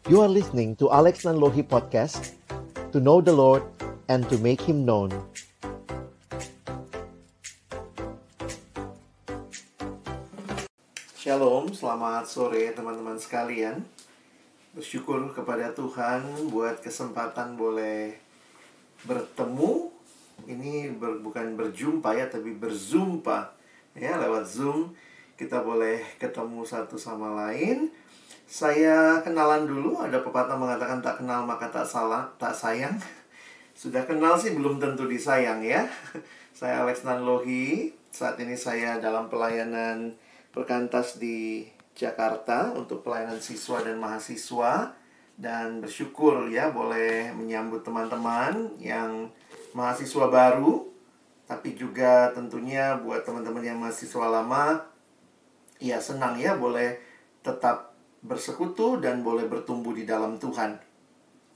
You are listening to Alex Nanlohi Podcast, to know the Lord and to make Him known. Shalom, selamat sore teman-teman sekalian. Bersyukur kepada Tuhan buat kesempatan boleh bertemu. Ini bukan berjumpa ya, tapi berzumpa ya, lewat Zoom. Kita boleh ketemu satu sama lain. Saya kenalan dulu. Ada pepatah mengatakan tak kenal maka tak sayang. Sudah kenal sih belum tentu disayang ya. Saya Alex Nanlohi. Saat ini saya dalam pelayanan perkantas di Jakarta untuk pelayanan siswa dan mahasiswa. Dan bersyukur ya boleh menyambut teman-teman yang mahasiswa baru. Tapi juga tentunya buat teman-teman yang mahasiswa lama, ya senang ya boleh tetap bersekutu dan boleh bertumbuh di dalam Tuhan.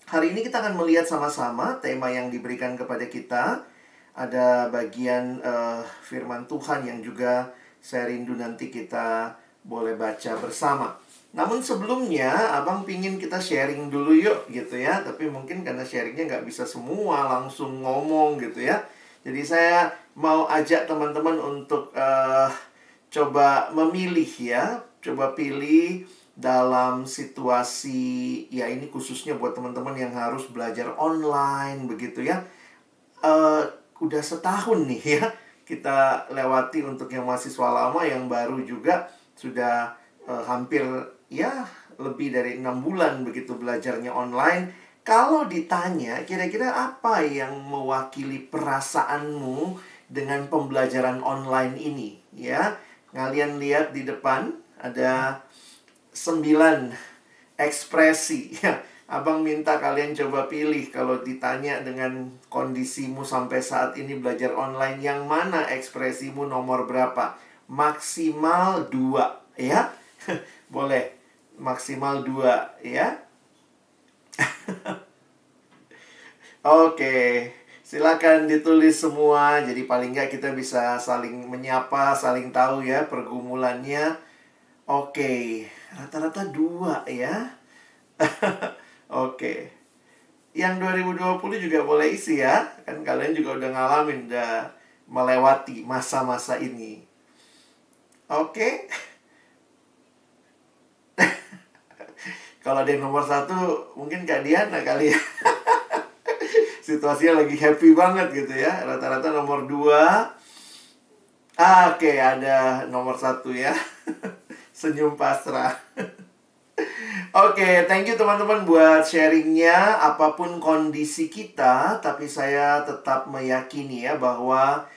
Hari ini kita akan melihat sama-sama tema yang diberikan kepada kita. Ada bagian firman Tuhan yang juga saya rindu nanti kita boleh baca bersama. Namun sebelumnya Abang pingin kita sharing dulu yuk gitu ya. Tapi mungkin karena sharingnya nggak bisa semua langsung ngomong gitu ya. Jadi saya mau ajak teman-teman untuk coba memilih ya. Coba pilih dalam situasi, ya ini khususnya buat teman-teman yang harus belajar online begitu ya. Udah setahun nih ya kita lewati untuk yang mahasiswa lama, yang baru juga sudah hampir ya lebih dari 6 bulan begitu belajarnya online. Kalau ditanya kira-kira apa yang mewakili perasaanmu dengan pembelajaran online ini ya. Kalian lihat di depan ada 9 ekspresi ya. Abang minta kalian coba pilih kalau ditanya dengan kondisimu sampai saat ini belajar online, yang mana ekspresimu nomor berapa? Maksimal 2 ya. Boleh maksimal 2 ya. Oke, silakan ditulis semua. Jadi paling nggak kita bisa saling menyapa, saling tahu ya pergumulannya. Oke, rata-rata 2 ya. Oke. Yang 2020 juga boleh isi ya. Kan kalian juga udah ngalamin, udah melewati masa-masa ini. Oke. Kalau ada yang nomor 1 mungkin Kak Diana kali ya. Situasinya lagi happy banget gitu ya. Rata-rata nomor 2. Oke, ada nomor 1 ya. Senyum pasrah. Oke, thank you teman-teman buat sharingnya. Apapun kondisi kita, tapi saya tetap meyakini ya bahwa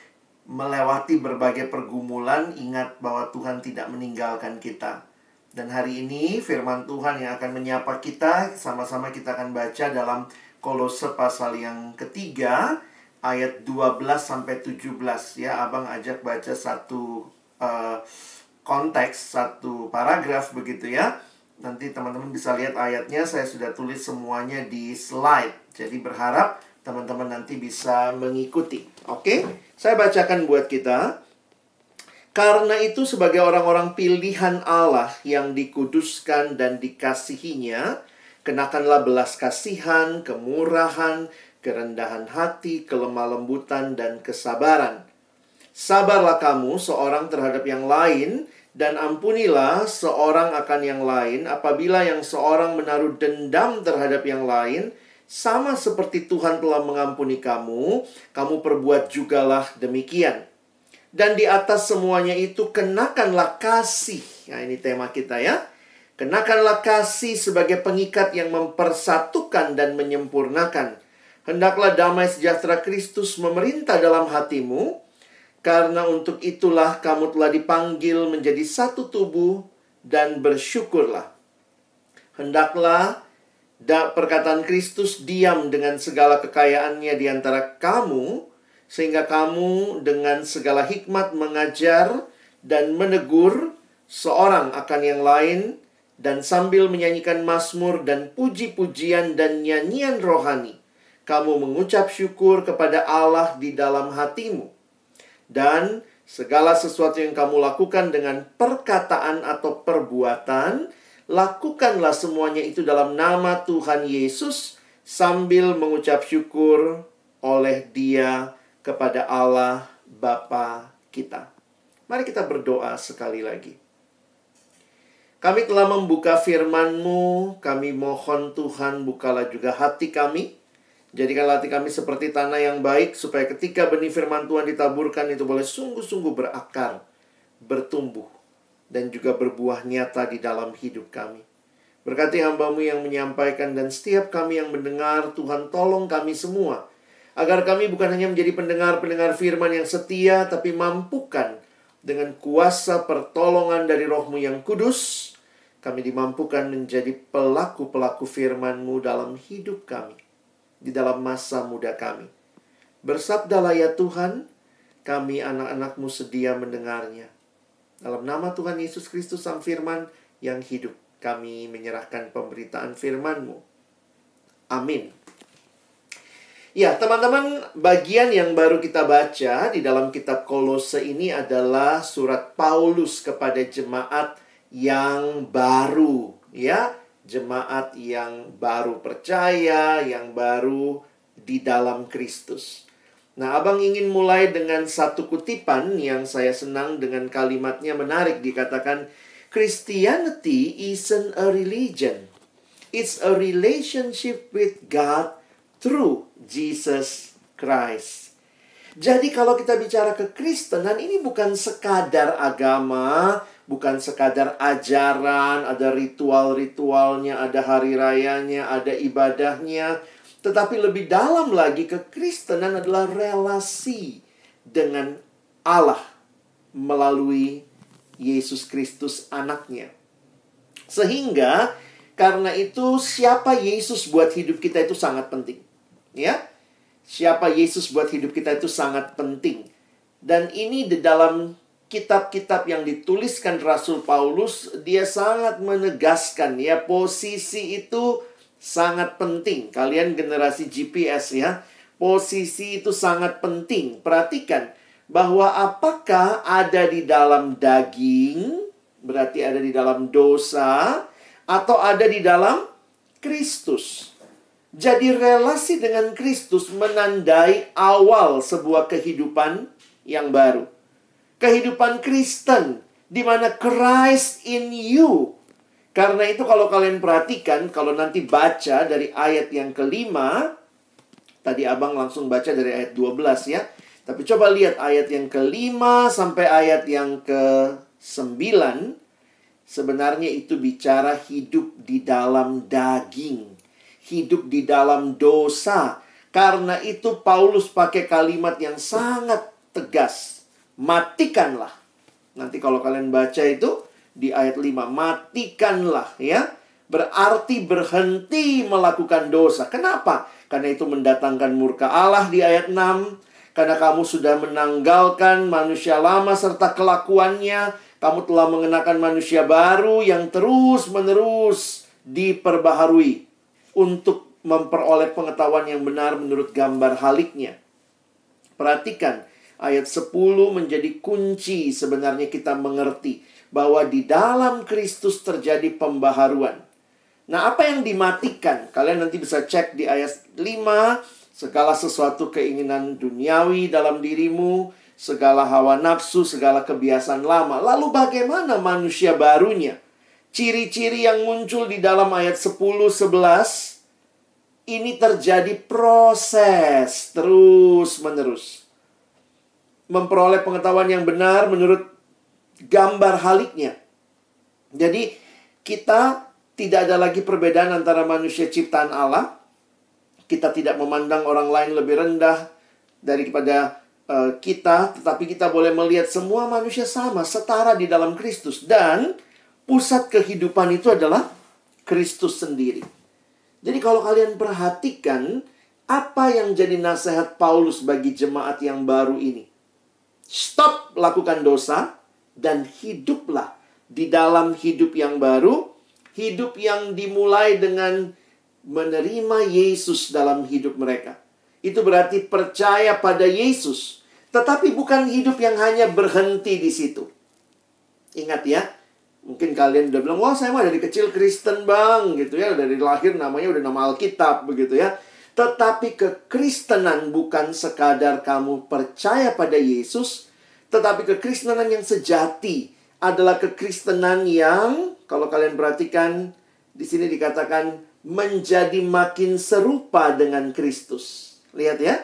melewati berbagai pergumulan, ingat bahwa Tuhan tidak meninggalkan kita. Dan hari ini firman Tuhan yang akan menyapa kita, sama-sama kita akan baca dalam Kolose pasal yang ketiga, ayat 12-17 ya. Abang ajak baca satu konteks, satu paragraf begitu ya. Nanti teman-teman bisa lihat ayatnya, saya sudah tulis semuanya di slide. Jadi berharap teman-teman nanti bisa mengikuti. Oke, saya bacakan buat kita. Karena itu sebagai orang-orang pilihan Allah yang dikuduskan dan dikasihinya, kenakanlah belas kasihan, kemurahan, kerendahan hati, kelemah lembutan, dan kesabaran. Sabarlah kamu seorang terhadap yang lain, dan ampunilah seorang akan yang lain apabila yang seorang menaruh dendam terhadap yang lain, sama seperti Tuhan telah mengampuni kamu, kamu perbuat jugalah demikian. Dan di atas semuanya itu kenakanlah kasih. Nah ini tema kita ya. Kenakanlah kasih sebagai pengikat yang mempersatukan dan menyempurnakan. Hendaklah damai sejahtera Kristus memerintah dalam hatimu, karena untuk itulah kamu telah dipanggil menjadi satu tubuh, dan bersyukurlah. Hendaklah perkataan Kristus diam dengan segala kekayaannya di antara kamu, sehingga kamu dengan segala hikmat mengajar dan menegur seorang akan yang lain, dan sambil menyanyikan mazmur dan puji-pujian dan nyanyian rohani, kamu mengucap syukur kepada Allah di dalam hatimu. Dan segala sesuatu yang kamu lakukan dengan perkataan atau perbuatan, Lakukanlah semuanya itu dalam nama Tuhan Yesus sambil mengucap syukur oleh Dia kepada Allah Bapa kita. Mari kita berdoa sekali lagi. Kami telah membuka firman-Mu, kami mohon Tuhan bukalah juga hati kami. Jadikanlah hati kami seperti tanah yang baik, supaya ketika benih firman Tuhan ditaburkan itu boleh sungguh-sungguh berakar, bertumbuh, dan juga berbuah nyata di dalam hidup kami. Berkati hamba-Mu yang menyampaikan dan setiap kami yang mendengar, Tuhan tolong kami semua. Agar kami bukan hanya menjadi pendengar-pendengar firman yang setia, tapi mampukan dengan kuasa pertolongan dari Roh-Mu yang kudus, kami dimampukan menjadi pelaku-pelaku firman-Mu dalam hidup kami, di dalam masa muda kami. Bersabdalah ya Tuhan, kami anak-anak-Mu sedia mendengarnya. Dalam nama Tuhan Yesus Kristus Sang Firman yang hidup, kami menyerahkan pemberitaan firman-Mu. Amin. Ya, teman-teman, bagian yang baru kita baca di dalam kitab Kolose ini adalah surat Paulus kepada jemaat yang baru, ya. Jemaat yang baru percaya, yang baru di dalam Kristus. Nah, Abang ingin mulai dengan satu kutipan yang saya senang dengan kalimatnya menarik. Dikatakan, Christianity isn't a religion. It's a relationship with God through Jesus Christ. Jadi kalau kita bicara kekristenan, ini bukan sekadar agama, bukan sekadar ajaran, ada ritual-ritualnya, ada hari rayanya, ada ibadahnya. Tetapi lebih dalam lagi, kekristenan adalah relasi dengan Allah melalui Yesus Kristus anaknya. Sehingga karena itu siapa Yesus buat hidup kita itu sangat penting. Ya, siapa Yesus buat hidup kita itu sangat penting. Dan ini di dalam kitab-kitab yang dituliskan Rasul Paulus, dia sangat menegaskan ya, posisi itu sangat penting. Kalian generasi GPS ya, posisi itu sangat penting. Perhatikan bahwa apakah ada di dalam daging, berarti ada di dalam dosa, atau ada di dalam Kristus. Jadi relasi dengan Kristus menandai awal sebuah kehidupan yang baru. Kehidupan Kristen, di mana Christ in you. Karena itu kalau kalian perhatikan, kalau nanti baca dari ayat yang kelima, tadi Abang langsung baca dari ayat 12 ya. Tapi coba lihat ayat yang kelima sampai ayat yang ke-9. Sebenarnya itu bicara hidup di dalam daging. Hidup di dalam dosa. Karena itu Paulus pakai kalimat yang sangat tegas. Matikanlah. Nanti kalau kalian baca itu di ayat 5. Matikanlah ya. Berarti berhenti melakukan dosa. Kenapa? Karena itu mendatangkan murka Allah di ayat 6. Karena kamu sudah menanggalkan manusia lama serta kelakuannya. Kamu telah mengenakan manusia baru yang terus-menerus diperbaharui untuk memperoleh pengetahuan yang benar menurut gambar haliknya. Perhatikan, ayat 10 menjadi kunci sebenarnya kita mengerti bahwa di dalam Kristus terjadi pembaharuan. Nah, apa yang dimatikan? Kalian nanti bisa cek di ayat 5. Segala sesuatu keinginan duniawi dalam dirimu, segala hawa nafsu, segala kebiasaan lama. Lalu bagaimana manusia barunya? Ciri-ciri yang muncul di dalam ayat 10-11, ini terjadi proses terus-menerus. Memperoleh pengetahuan yang benar menurut gambar haliknya. Jadi, kita tidak ada lagi perbedaan antara manusia ciptaan Allah. Kita tidak memandang orang lain lebih rendah daripada kita, tetapi kita boleh melihat semua manusia sama, setara di dalam Kristus. Dan pusat kehidupan itu adalah Kristus sendiri. Jadi kalau kalian perhatikan, apa yang jadi nasihat Paulus bagi jemaat yang baru ini? Stop lakukan dosa dan hiduplah di dalam hidup yang baru. Hidup yang dimulai dengan menerima Yesus dalam hidup mereka. Itu berarti percaya pada Yesus. Tetapi bukan hidup yang hanya berhenti di situ. Ingat ya, Mungkin kalian udah bilang, wah saya mah dari kecil Kristen bang, gitu ya. Dari lahir namanya udah nama Alkitab, begitu ya. Tetapi kekristenan bukan sekadar kamu percaya pada Yesus, tetapi kekristenan yang sejati adalah kekristenan yang, kalau kalian perhatikan, di sini dikatakan menjadi makin serupa dengan Kristus. Lihat ya.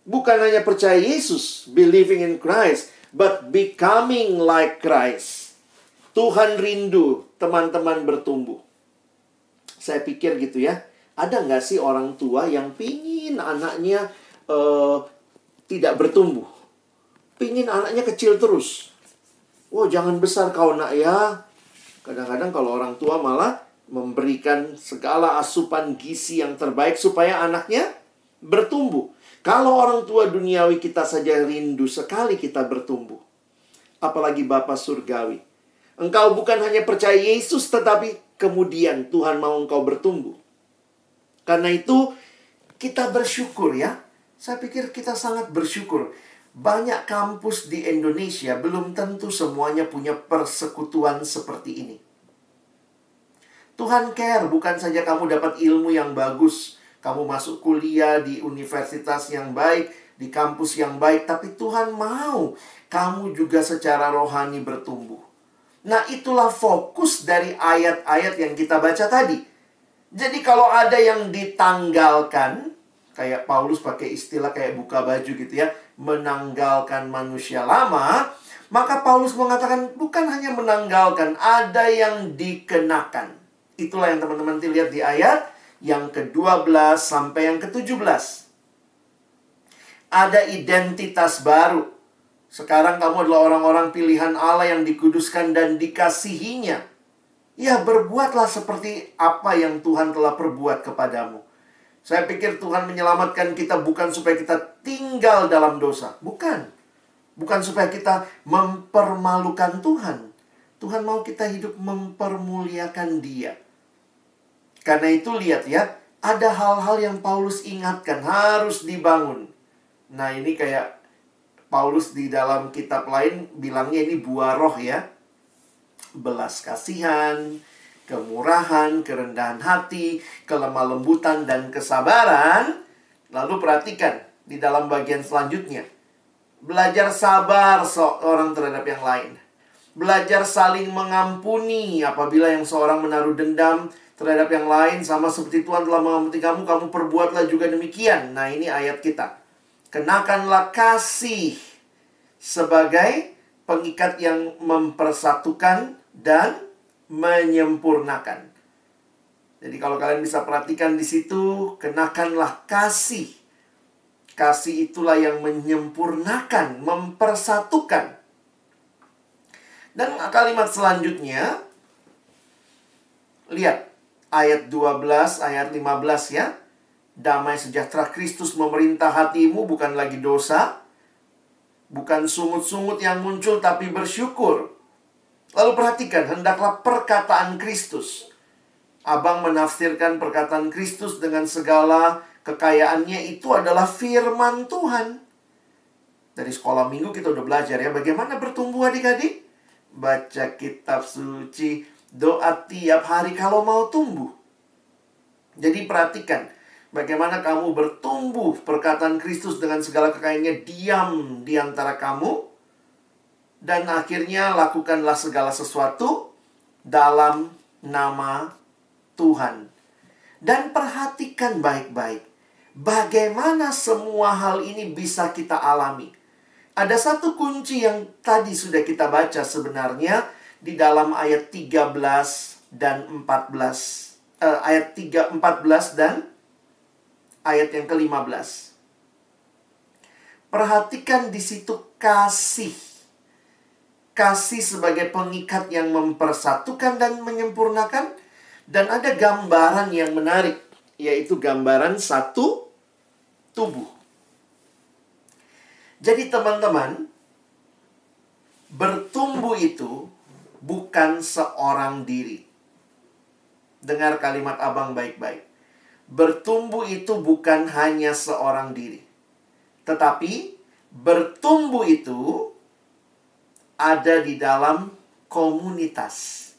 Bukan hanya percaya Yesus, believing in Christ, but becoming like Christ. Tuhan rindu teman-teman bertumbuh. Saya pikir gitu ya. Ada nggak sih orang tua yang pingin anaknya tidak bertumbuh? Pingin anaknya kecil terus. Wah, jangan besar kau nak ya. Kadang-kadang kalau orang tua malah memberikan segala asupan gizi yang terbaik supaya anaknya bertumbuh. Kalau orang tua duniawi kita saja rindu sekali kita bertumbuh. Apalagi Bapa Surgawi. Engkau bukan hanya percaya Yesus, tetapi kemudian Tuhan mau engkau bertumbuh. Karena itu, kita bersyukur ya. Saya pikir kita sangat bersyukur. Banyak kampus di Indonesia belum tentu semuanya punya persekutuan seperti ini. Tuhan care, bukan saja kamu dapat ilmu yang bagus, kamu masuk kuliah di universitas yang baik, di kampus yang baik, tapi Tuhan mau kamu juga secara rohani bertumbuh. Nah, itulah fokus dari ayat-ayat yang kita baca tadi. Jadi kalau ada yang ditanggalkan, kayak Paulus pakai istilah kayak buka baju gitu ya, menanggalkan manusia lama, maka Paulus mengatakan bukan hanya menanggalkan, ada yang dikenakan. Itulah yang teman-teman lihat di ayat yang ke-12 sampai yang ke-17. Ada identitas baru. Sekarang kamu adalah orang-orang pilihan Allah yang dikuduskan dan dikasihinya. Ya, berbuatlah seperti apa yang Tuhan telah perbuat kepadamu. Saya pikir Tuhan menyelamatkan kita bukan supaya kita tinggal dalam dosa. Bukan. Bukan supaya kita mempermalukan Tuhan. Tuhan mau kita hidup mempermuliakan Dia. Karena itu lihat ya, ada hal-hal yang Paulus ingatkan harus dibangun. Nah, ini kayak Paulus di dalam kitab lain bilangnya ini buah roh ya. Belas kasihan, kemurahan, kerendahan hati, kelemah lembutan, dan kesabaran. Lalu perhatikan di dalam bagian selanjutnya. Belajar sabar seorang terhadap yang lain. Belajar saling mengampuni apabila yang seorang menaruh dendam terhadap yang lain. Sama seperti Tuhan telah mengampuni kamu, kamu perbuatlah juga demikian. Nah, ini ayat kita. Kenakanlah kasih sebagai pengikat yang mempersatukan dan menyempurnakan. Jadi kalau kalian bisa perhatikan di situ, kenakanlah kasih. Kasih itulah yang menyempurnakan, mempersatukan. Dan kalimat selanjutnya, lihat ayat 12, ayat 15 ya. Damai sejahtera Kristus memerintah hatimu, bukan lagi dosa, bukan sungut-sungut yang muncul, tapi bersyukur. Lalu perhatikan, hendaklah perkataan Kristus. Abang menafsirkan perkataan Kristus dengan segala kekayaannya itu adalah firman Tuhan. Dari sekolah minggu kita udah belajar ya, bagaimana bertumbuh adik-adik? Baca kitab suci, doa tiap hari kalau mau tumbuh. Jadi perhatikan, bagaimana kamu bertumbuh perkataan Kristus dengan segala kekayaannya diam di antara kamu. Dan akhirnya lakukanlah segala sesuatu dalam nama Tuhan. Dan perhatikan baik-baik. Bagaimana semua hal ini bisa kita alami. Ada satu kunci yang tadi sudah kita baca sebenarnya di dalam ayat 13 dan 14. Ayat 14 dan ayat yang ke-15. Perhatikan di situ kasih. Kasih sebagai pengikat yang mempersatukan dan menyempurnakan. Dan ada gambaran yang menarik, yaitu gambaran satu tubuh. Jadi teman-teman, bertumbuh itu bukan seorang diri. Dengar kalimat abang baik-baik. Bertumbuh itu bukan hanya seorang diri. Tetapi bertumbuh itu ada di dalam komunitas.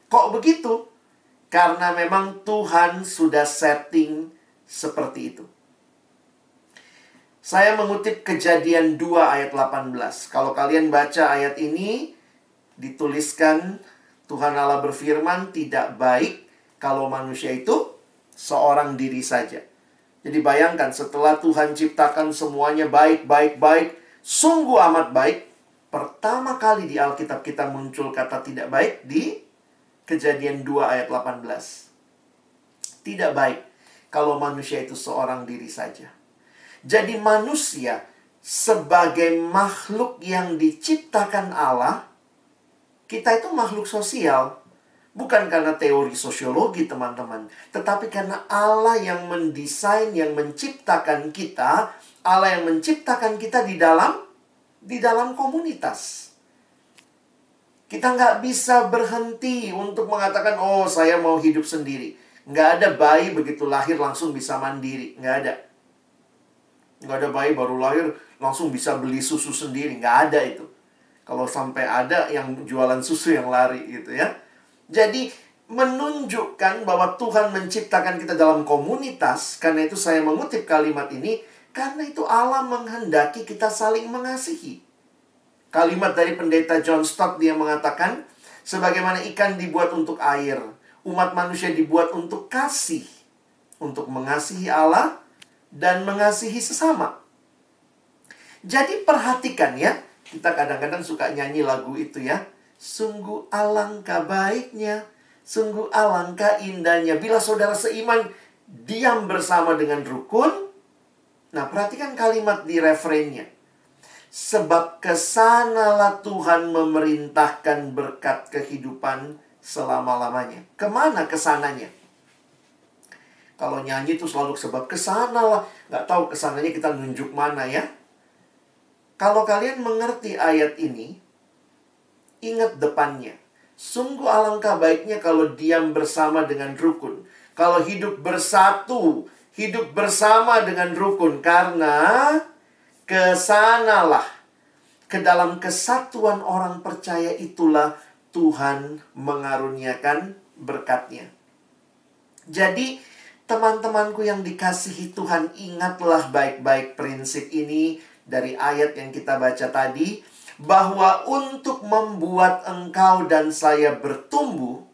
Kok begitu? Karena memang Tuhan sudah setting seperti itu. Saya mengutip Kejadian 2 ayat 18. Kalau kalian baca ayat ini, dituliskan Tuhan Allah berfirman, tidak baik kalau manusia itu seorang diri saja. Jadi bayangkan, setelah Tuhan ciptakan semuanya baik, baik, baik, sungguh amat baik, pertama kali di Alkitab kita muncul kata tidak baik di Kejadian 2 ayat 18. Tidak baik kalau manusia itu seorang diri saja. Jadi manusia sebagai makhluk yang diciptakan Allah, kita itu makhluk sosial. Bukan karena teori sosiologi, teman-teman, tetapi karena Allah yang mendesain, yang menciptakan kita. Allah yang menciptakan kita di dalam komunitas. Kita nggak bisa berhenti untuk mengatakan, oh saya mau hidup sendiri. Nggak ada bayi begitu lahir langsung bisa mandiri. Nggak ada. Nggak ada bayi baru lahir langsung bisa beli susu sendiri. Nggak ada itu. Kalau sampai ada yang jualan susu yang lari gitu ya. Jadi menunjukkan bahwa Tuhan menciptakan kita dalam komunitas. Karena itu saya mengutip kalimat ini. Karena itu Allah menghendaki kita saling mengasihi. Kalimat dari pendeta John Stott, dia mengatakan, sebagaimana ikan dibuat untuk air, umat manusia dibuat untuk kasih. Untuk mengasihi Allah dan mengasihi sesama. Jadi perhatikan ya, kita kadang-kadang suka nyanyi lagu itu ya. Sungguh alangkah baiknya, sungguh alangkah indahnya bila saudara seiman diam bersama dengan rukun. Nah, perhatikan kalimat di refrennya. Sebab kesanalah Tuhan memerintahkan berkat kehidupan selama-lamanya. Kemana kesananya? Kalau nyanyi itu selalu sebab kesanalah. Nggak tahu kesananya kita nunjuk mana ya. Kalau kalian mengerti ayat ini, ingat depannya. Sungguh alangkah baiknya kalau diam bersama dengan rukun. Kalau hidup bersatu, hidup bersama dengan rukun. Karena kesanalah, ke dalam kesatuan orang percaya itulah Tuhan mengaruniakan berkat-Nya. Jadi, teman-temanku yang dikasihi Tuhan, ingatlah baik-baik prinsip ini dari ayat yang kita baca tadi, bahwa untuk membuat engkau dan saya bertumbuh,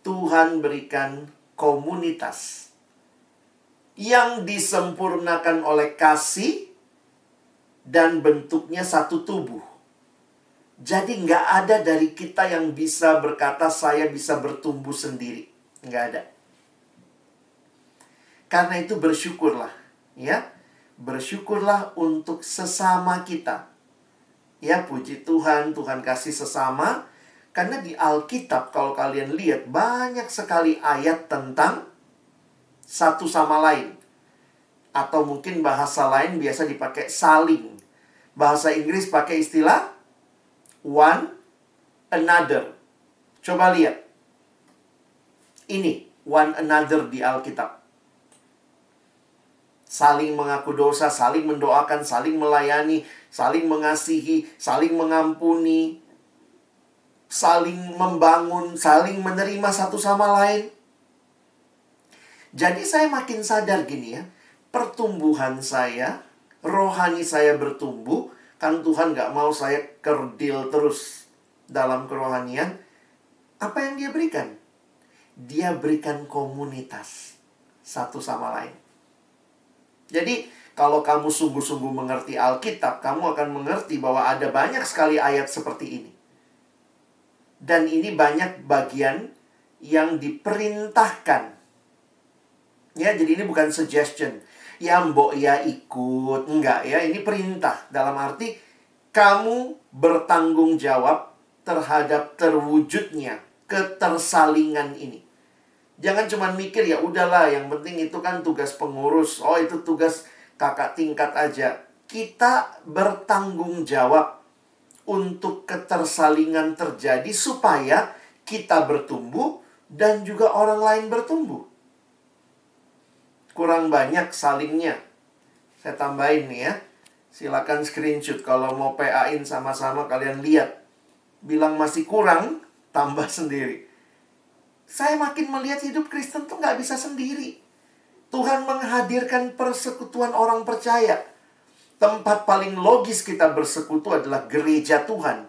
Tuhan berikan komunitas yang disempurnakan oleh kasih dan bentuknya satu tubuh. Jadi nggak ada dari kita yang bisa berkata saya bisa bertumbuh sendiri. Nggak ada. Karena itu bersyukurlah, ya. Bersyukurlah untuk sesama kita. Ya, puji Tuhan, Tuhan kasih sesama. Karena di Alkitab kalau kalian lihat banyak sekali ayat tentang satu sama lain. Atau mungkin bahasa lain biasa dipakai saling. Bahasa Inggris pakai istilah one another. Coba lihat. Ini one another di Alkitab. Saling mengaku dosa, saling mendoakan, saling melayani, saling mengasihi, saling mengampuni, saling membangun, saling menerima satu sama lain. Jadi saya makin sadar gini ya, pertumbuhan saya, rohani saya bertumbuh, kan Tuhan gak mau saya kerdil terus dalam kerohanian. Apa yang Dia berikan? Dia berikan komunitas satu sama lain. Jadi, kalau kamu sungguh-sungguh mengerti Alkitab, kamu akan mengerti bahwa ada banyak sekali ayat seperti ini. Dan ini banyak bagian yang diperintahkan. Ya, jadi ini bukan suggestion. Ya, mbok ya ikut. Enggak ya, ini perintah. Dalam arti, kamu bertanggung jawab terhadap terwujudnya ketersalingan ini. Jangan cuma mikir, ya udahlah, yang penting itu kan tugas pengurus. Oh, itu tugas kakak tingkat aja. Kita bertanggung jawab untuk ketersalingan terjadi supaya kita bertumbuh dan juga orang lain bertumbuh. Kurang banyak salingnya. Saya tambahin nih ya. Silakan screenshot kalau mau PA-in sama-sama kalian lihat. bilang masih kurang, tambah sendiri. Saya makin melihat hidup Kristen tuh nggak bisa sendiri. Tuhan menghadirkan persekutuan orang percaya. Tempat paling logis kita bersekutu adalah gereja Tuhan.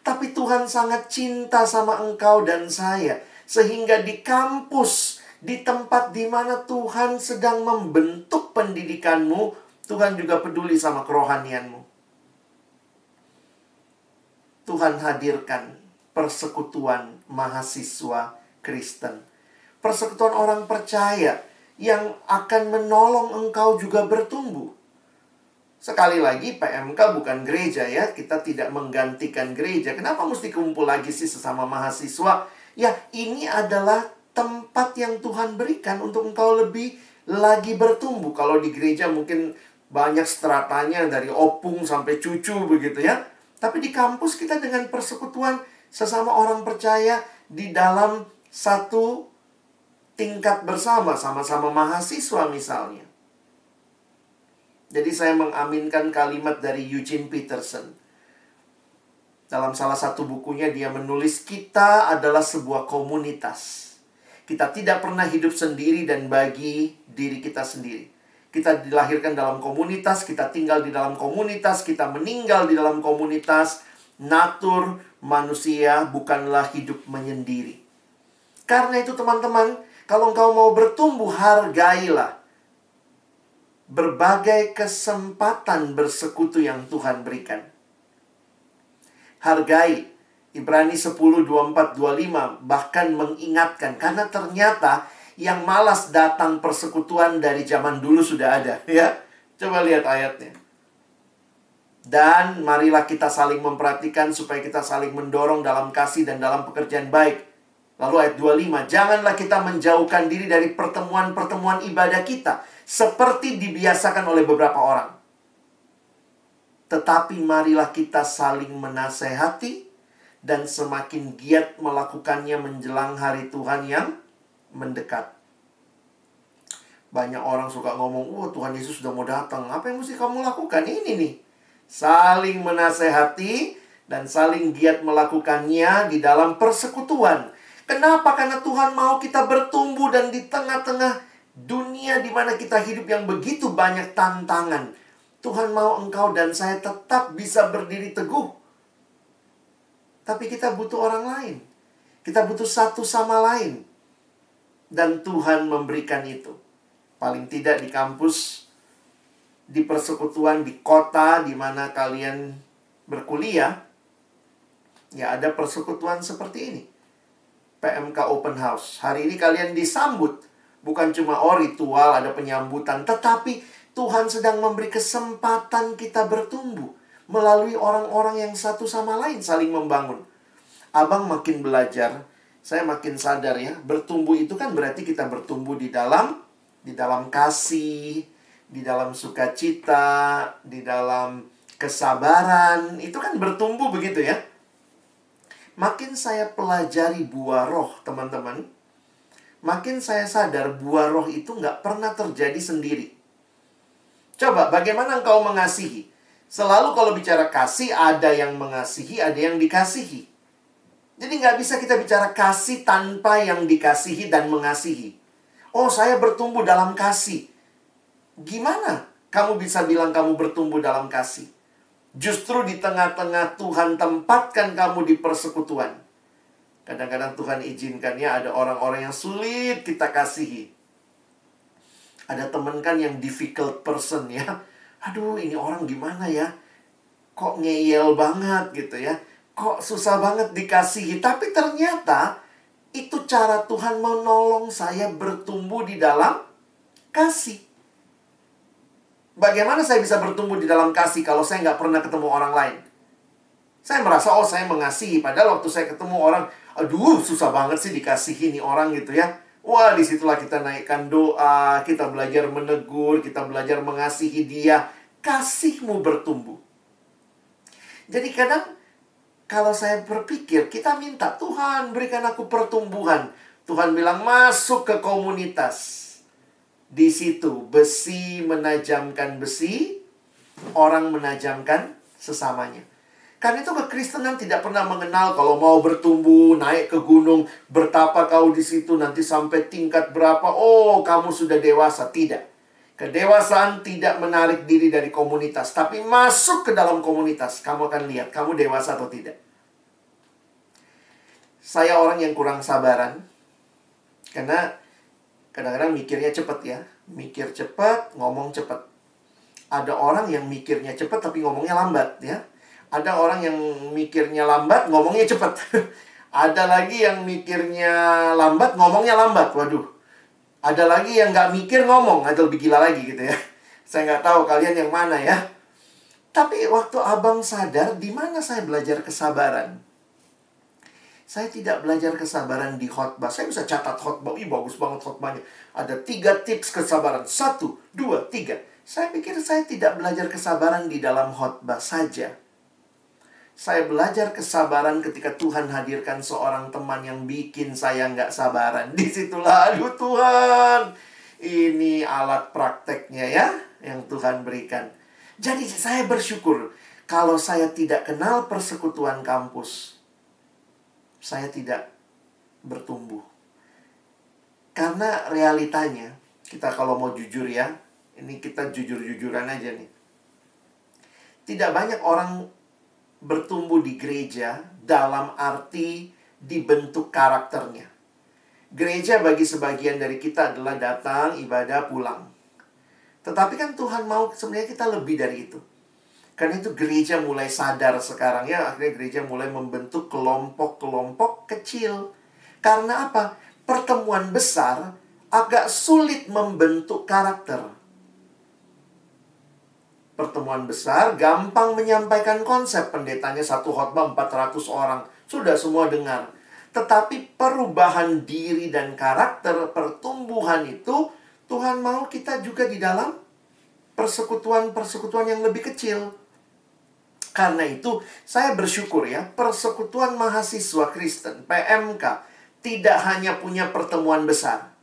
Tapi Tuhan sangat cinta sama engkau dan saya. Sehingga di kampus, di tempat di mana Tuhan sedang membentuk pendidikanmu, Tuhan juga peduli sama kerohanianmu. Tuhan hadirkan persekutuan mahasiswa Kristen. Persekutuan orang percaya yang akan menolong engkau juga bertumbuh. Sekali lagi, PMK bukan gereja ya. Kita tidak menggantikan gereja. Kenapa mesti kumpul lagi sih sesama mahasiswa? Ya, ini adalah tempat yang Tuhan berikan untuk engkau lebih lagi bertumbuh. Kalau di gereja mungkin banyak stratanya dari opung sampai cucu begitu ya. Tapi di kampus kita dengan persekutuan sesama orang percaya di dalam satu tingkat bersama, sama-sama mahasiswa misalnya. Jadi saya mengaminkan kalimat dari Eugene Peterson. Dalam salah satu bukunya dia menulis, kita adalah sebuah komunitas. Kita tidak pernah hidup sendiri dan bagi diri kita sendiri. Kita dilahirkan dalam komunitas, kita tinggal di dalam komunitas, kita meninggal di dalam komunitas. Natur manusia bukanlah hidup menyendiri. Karena itu teman-teman, kalau engkau mau bertumbuh, hargailah berbagai kesempatan bersekutu yang Tuhan berikan. Hargai. Ibrani 10, 24, 25 bahkan mengingatkan. Karena ternyata yang malas datang persekutuan dari zaman dulu sudah ada. Ya, coba lihat ayatnya. Dan marilah kita saling memperhatikan supaya kita saling mendorong dalam kasih dan dalam pekerjaan baik. Lalu ayat 25, janganlah kita menjauhkan diri dari pertemuan-pertemuan ibadah kita, seperti dibiasakan oleh beberapa orang. Tetapi marilah kita saling menasehati, dan semakin giat melakukannya menjelang hari Tuhan yang mendekat. Banyak orang suka ngomong, Tuhan Yesus sudah mau datang. Apa yang mesti kamu lakukan? Ini nih, saling menasehati, dan saling giat melakukannya di dalam persekutuan. Kenapa? Karena Tuhan mau kita bertumbuh dan di tengah-tengah dunia di mana kita hidup yang begitu banyak tantangan. Tuhan mau engkau dan saya tetap bisa berdiri teguh. Tapi kita butuh orang lain. Kita butuh satu sama lain. Dan Tuhan memberikan itu. Paling tidak di kampus, di persekutuan, di kota di mana kalian berkuliah, ya ada persekutuan seperti ini. PMK Open House. Hari ini kalian disambut. Bukan cuma ritual, ada penyambutan. Tetapi Tuhan sedang memberi kesempatan kita bertumbuh. Melalui orang-orang yang satu sama lain saling membangun. Abang makin belajar, saya makin sadar ya. Bertumbuh itu kan berarti kita bertumbuh di dalam kasih, di dalam sukacita, di dalam kesabaran. Itu kan bertumbuh begitu ya. Makin saya pelajari buah roh, teman-teman, makin saya sadar buah roh itu nggak pernah terjadi sendiri. Coba, bagaimana engkau mengasihi? Selalu kalau bicara kasih, ada yang mengasihi, ada yang dikasihi. Jadi nggak bisa kita bicara kasih tanpa yang dikasihi dan mengasihi. Oh, saya bertumbuh dalam kasih. Gimana kamu bisa bilang kamu bertumbuh dalam kasih? Justru di tengah-tengah Tuhan tempatkan kamu di persekutuan. Kadang-kadang Tuhan izinkan ya ada orang-orang yang sulit kita kasihi. Ada teman kan yang difficult person ya. Aduh, ini orang gimana ya? Kok ngeyel banget gitu ya. Kok susah banget dikasihi. Tapi ternyata itu cara Tuhan menolong saya bertumbuh di dalam kasih. Bagaimana saya bisa bertumbuh di dalam kasih kalau saya nggak pernah ketemu orang lain? Saya merasa, saya mengasihi. Padahal waktu saya ketemu orang, aduh, susah banget sih dikasihi nih orang gitu ya. Wah, disitulah kita naikkan doa, kita belajar menegur, kita belajar mengasihi dia. Kasihmu bertumbuh. Jadi kadang, kalau saya berpikir, kita minta, Tuhan berikan aku pertumbuhan. Tuhan bilang, masuk ke komunitas. Di situ besi menajamkan besi, orang menajamkan sesamanya. Karena itu kekristenan tidak pernah mengenal kalau mau bertumbuh, naik ke gunung, bertapa kau di situ nanti sampai tingkat berapa, oh kamu sudah dewasa. Tidak. Kedewasaan tidak menarik diri dari komunitas, tapi masuk ke dalam komunitas. Kamu akan lihat, kamu dewasa atau tidak. Saya orang yang kurang sabaran, karena kadang-kadang mikirnya cepat ya. Mikir cepat, ngomong cepat. Ada orang yang mikirnya cepat tapi ngomongnya lambat ya. Ada orang yang mikirnya lambat, ngomongnya cepat. Ada lagi yang mikirnya lambat, ngomongnya lambat. Waduh. Ada lagi yang nggak mikir ngomong, atau lebih gila lagi gitu ya. Saya nggak tahu kalian yang mana ya. Tapi waktu abang sadar, di mana saya belajar kesabaran? Saya tidak belajar kesabaran di khotbah. Saya bisa catat khotbah. Ih, bagus banget khotbahnya. Ada 3 tips kesabaran. 1, 2, 3. Saya pikir saya tidak belajar kesabaran di dalam khotbah saja. Saya belajar kesabaran ketika Tuhan hadirkan seorang teman yang bikin saya nggak sabaran. Disitulah, aduh Tuhan, ini alat prakteknya ya, yang Tuhan berikan. Jadi saya bersyukur, kalau saya tidak kenal persekutuan kampus, saya tidak bertumbuh. Karena realitanya, kita kalau mau jujur ya, ini kita jujur-jujuran aja nih. Tidak banyak orang bertumbuh di gereja dalam arti dibentuk karakternya. Gereja bagi sebagian dari kita adalah datang, ibadah, pulang. Tetapi kan Tuhan mau sebenarnya kita lebih dari itu. Karena itu gereja mulai sadar sekarang ya. Akhirnya gereja mulai membentuk kelompok-kelompok kecil. Karena apa? Pertemuan besar agak sulit membentuk karakter. Pertemuan besar gampang menyampaikan konsep. Pendetanya satu khotbah 400 orang. Sudah semua dengar. Tetapi perubahan diri dan karakter, pertumbuhan itu Tuhan mau kita juga di dalam persekutuan-persekutuan yang lebih kecil. Karena itu saya bersyukur ya, Persekutuan Mahasiswa Kristen PMK tidak hanya punya pertemuan besar.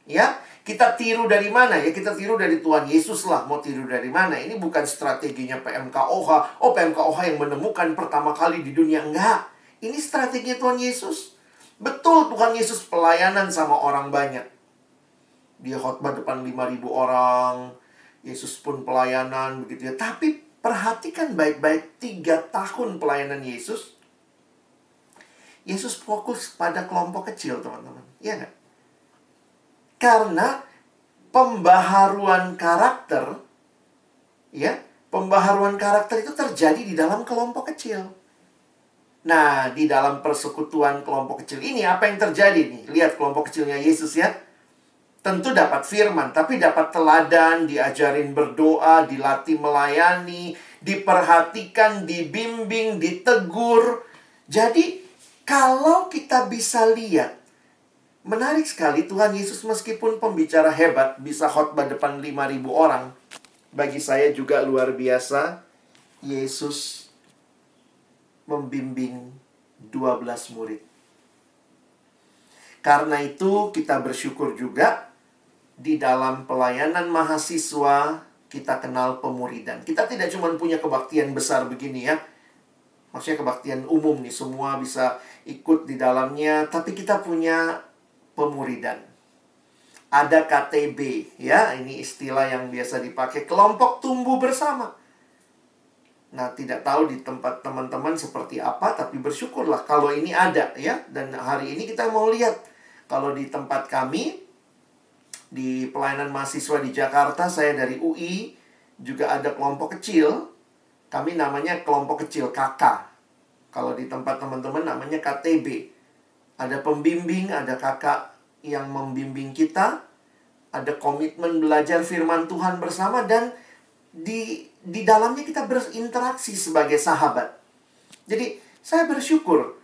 Ya, kita tiru dari mana ya? Kita tiru dari Tuhan Yesus lah. Mau tiru dari mana? Ini bukan strateginya PMKOH. Oh, PMKOH yang menemukan pertama kali di dunia. Enggak. Ini strateginya Tuhan Yesus. Betul, Tuhan Yesus pelayanan sama orang banyak. Dia khotbah depan 5.000 orang. Yesus pun pelayanan begitu ya. Tapi perhatikan baik-baik 3 tahun pelayanan Yesus. Yesus fokus pada kelompok kecil, teman-teman. Iya nggak? Karena pembaharuan karakter, ya, pembaharuan karakter itu terjadi di dalam kelompok kecil. Nah, di dalam persekutuan kelompok kecil ini, apa yang terjadi nih? Lihat kelompok kecilnya Yesus ya. Tentu dapat firman, tapi dapat teladan, diajarin berdoa, dilatih melayani, diperhatikan, dibimbing, ditegur. Jadi, kalau kita bisa lihat, menarik sekali Tuhan Yesus meskipun pembicara hebat, bisa khotbah depan 5.000 orang. Bagi saya juga luar biasa, Yesus membimbing 12 murid. Karena itu kita bersyukur juga di dalam pelayanan mahasiswa kita kenal pemuridan. Kita tidak cuma punya kebaktian besar begini ya. Maksudnya kebaktian umum nih, semua bisa ikut di dalamnya. Tapi kita punya pemuridan. Ada KTB ya, ini istilah yang biasa dipakai, kelompok tumbuh bersama. Nah, tidak tahu di tempat teman-teman seperti apa, tapi bersyukurlah kalau ini ada ya. Dan hari ini kita mau lihat, kalau di tempat kami, di pelayanan mahasiswa di Jakarta, saya dari UI, juga ada kelompok kecil. Kami namanya kelompok kecil KK. Kalau di tempat teman-teman namanya KTB. Ada pembimbing, ada kakak yang membimbing kita. Ada komitmen belajar firman Tuhan bersama. Dan di dalamnya kita berinteraksi sebagai sahabat. Jadi saya bersyukur.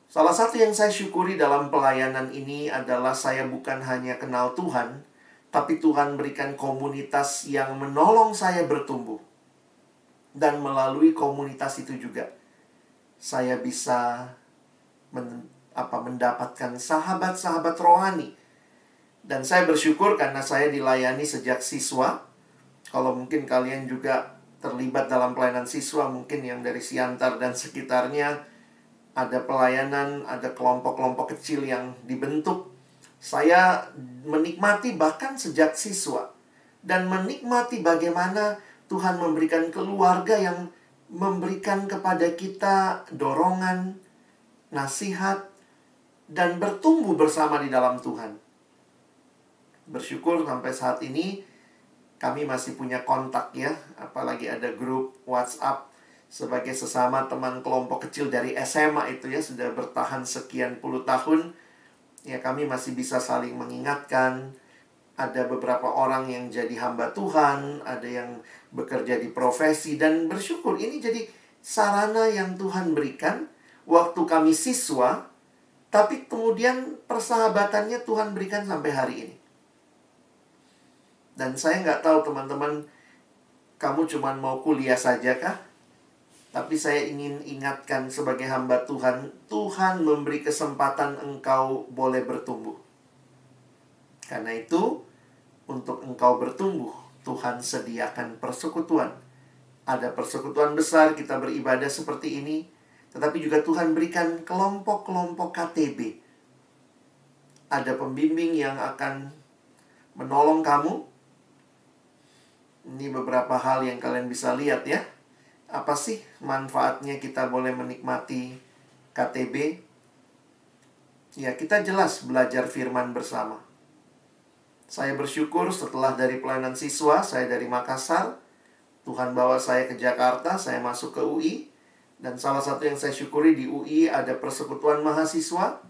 Salah satu yang saya syukuri dalam pelayanan ini adalah saya bukan hanya kenal Tuhan, tapi Tuhan berikan komunitas yang menolong saya bertumbuh. Dan melalui komunitas itu juga saya bisa mendapatkan sahabat-sahabat rohani. Dan saya bersyukur karena saya dilayani sejak siswa. Kalau mungkin kalian juga terlibat dalam pelayanan siswa, mungkin yang dari Siantar dan sekitarnya, ada pelayanan, ada kelompok-kelompok kecil yang dibentuk. Saya menikmati bahkan sejak siswa, dan menikmati bagaimana Tuhan memberikan keluarga yang memberikan kepada kita dorongan, nasihat, dan bertumbuh bersama di dalam Tuhan. Bersyukur sampai saat ini kami masih punya kontak ya, apalagi ada grup WhatsApp sebagai sesama teman kelompok kecil dari SMA itu ya, sudah bertahan sekian puluh tahun. Ya, kami masih bisa saling mengingatkan. Ada beberapa orang yang jadi hamba Tuhan, ada yang bekerja di profesi, dan bersyukur ini jadi sarana yang Tuhan berikan waktu kami siswa, tapi kemudian persahabatannya Tuhan berikan sampai hari ini. Dan saya nggak tahu teman-teman, kamu cuma mau kuliah saja kah? Tapi saya ingin ingatkan sebagai hamba Tuhan, Tuhan memberi kesempatan engkau boleh bertumbuh. Karena itu, untuk engkau bertumbuh, Tuhan sediakan persekutuan. Ada persekutuan besar, kita beribadah seperti ini. Tetapi juga Tuhan berikan kelompok-kelompok KTB. Ada pembimbing yang akan menolong kamu. Ini beberapa hal yang kalian bisa lihat ya. Apa sih manfaatnya kita boleh menikmati KTB? Ya, kita jelas belajar firman bersama. Saya bersyukur setelah dari pelayanan siswa, saya dari Makassar, Tuhan bawa saya ke Jakarta, saya masuk ke UI. Dan salah satu yang saya syukuri di UI ada persekutuan mahasiswa,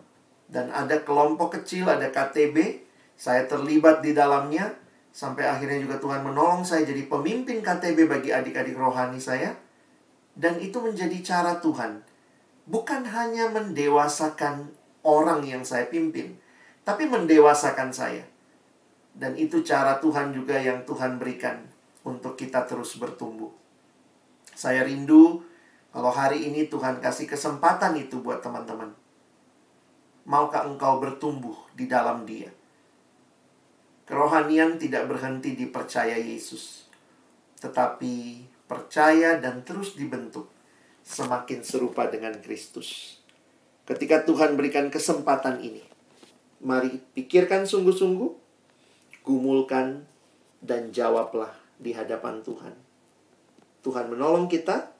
dan ada kelompok kecil, ada KTB. Saya terlibat di dalamnya, sampai akhirnya juga Tuhan menolong saya jadi pemimpin KTB bagi adik-adik rohani saya. Dan itu menjadi cara Tuhan. Bukan hanya mendewasakan orang yang saya pimpin, tapi mendewasakan saya. Dan itu cara Tuhan juga yang Tuhan berikan untuk kita terus bertumbuh. Saya rindu kalau hari ini Tuhan kasih kesempatan itu buat teman-teman. Maukah engkau bertumbuh di dalam Dia? Kerohanian tidak berhenti di percaya Yesus, tetapi percaya dan terus dibentuk semakin serupa dengan Kristus. Ketika Tuhan berikan kesempatan ini, mari pikirkan sungguh-sungguh, gumulkan, dan jawablah di hadapan Tuhan. Tuhan menolong kita.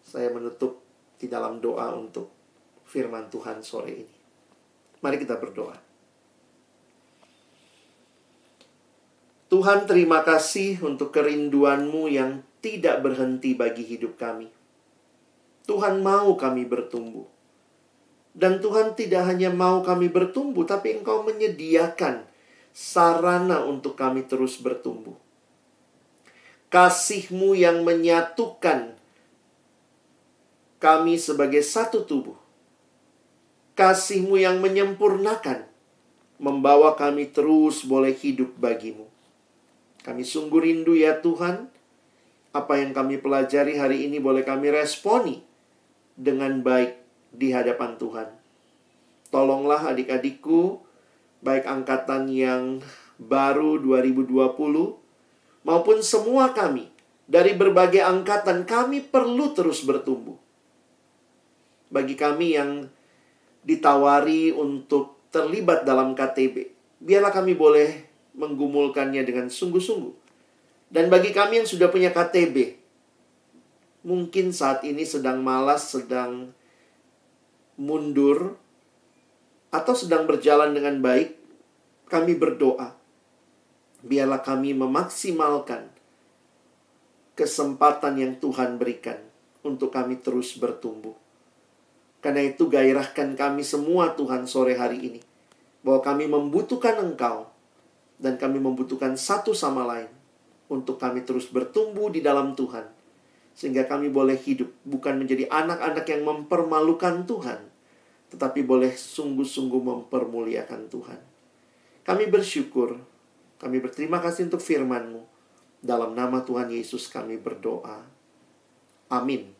Saya menutup di dalam doa untuk firman Tuhan sore ini. Mari kita berdoa. Tuhan, terima kasih untuk kerinduan-Mu yang tidak berhenti bagi hidup kami. Tuhan mau kami bertumbuh. Dan Tuhan tidak hanya mau kami bertumbuh, tapi Engkau menyediakan sarana untuk kami terus bertumbuh. Kasih-Mu yang menyatukan kami sebagai satu tubuh. Kasih-Mu yang menyempurnakan, membawa kami terus boleh hidup bagi-Mu. Kami sungguh rindu ya Tuhan, apa yang kami pelajari hari ini boleh kami responi dengan baik di hadapan Tuhan. Tolonglah adik-adikku, baik angkatan yang baru 2020, maupun semua kami, dari berbagai angkatan, kami perlu terus bertumbuh. Bagi kami yang ditawari untuk terlibat dalam KTB, biarlah kami boleh menggumulkannya dengan sungguh-sungguh. Dan bagi kami yang sudah punya KTB, mungkin saat ini sedang malas, sedang mundur, atau sedang berjalan dengan baik, kami berdoa. Biarlah kami memaksimalkan kesempatan yang Tuhan berikan untuk kami terus bertumbuh. Karena itu gairahkan kami semua Tuhan sore hari ini, bahwa kami membutuhkan Engkau, dan kami membutuhkan satu sama lain untuk kami terus bertumbuh di dalam Tuhan. Sehingga kami boleh hidup bukan menjadi anak-anak yang mempermalukan Tuhan, tetapi boleh sungguh-sungguh mempermuliakan Tuhan. Kami bersyukur, kami berterima kasih untuk firman-Mu. Dalam nama Tuhan Yesus kami berdoa. Amin.